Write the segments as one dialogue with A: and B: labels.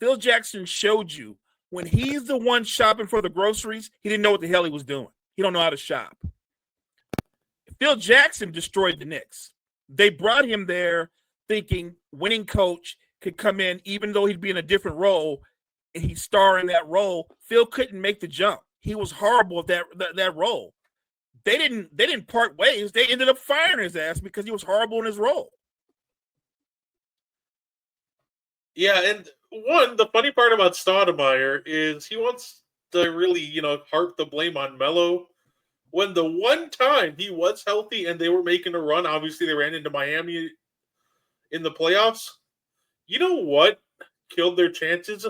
A: Phil Jackson showed you when he's the one shopping for the groceries, he didn't know what the hell he was doing. He don't know how to shop. Phil Jackson destroyed the Knicks. They brought him there thinking winning coach could come in, even though he'd be in a different role, and he'd star in that role. Phil couldn't make the jump. He was horrible at that role. They didn't part ways. They ended up firing his ass because he was horrible in his role.
B: Yeah, and the funny part about Stoudemire is he wants to really, harp the blame on Melo. When the one time he was healthy and they were making a run, obviously they ran into Miami in the playoffs. You know what killed their chances?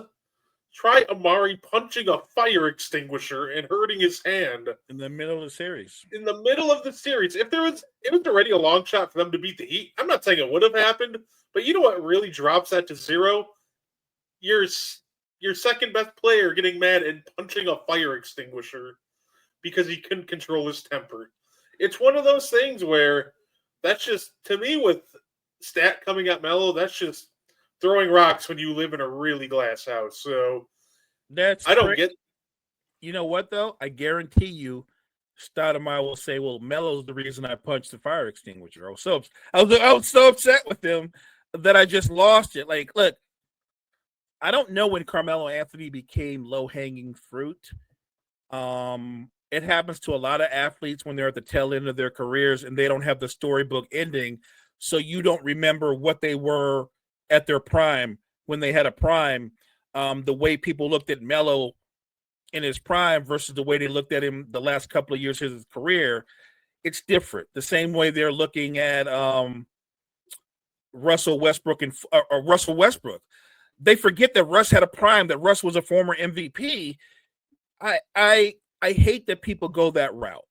B: Try Amari punching a fire extinguisher and hurting his hand
A: in the middle of the series.
B: In the middle of the series, it was already a long shot for them to beat the Heat. I'm not saying it would have happened, but you know what really drops that to zero? Your second best player getting mad and punching a fire extinguisher because he couldn't control his temper. It's one of those things where that's just, to me, with stat coming at Melo, that's just throwing rocks when you live in a really glass house. So I don't get.
A: You know what though? I guarantee you, Stoudemire will say, "Well, Melo's the reason I punched the fire extinguisher." I was so upset with him that I just lost it. Like, look, I don't know when Carmelo Anthony became low-hanging fruit. It happens to a lot of athletes when they're at the tail end of their careers and they don't have the storybook ending, so you don't remember what they were at their prime when they had a prime. The way people looked at Melo in his prime versus the way they looked at him the last couple of years of his career, it's different. The same way they're looking at Russell Westbrook and Russell Westbrook. They forget that Russ had a prime, that Russ was a former MVP. I hate that people go that route.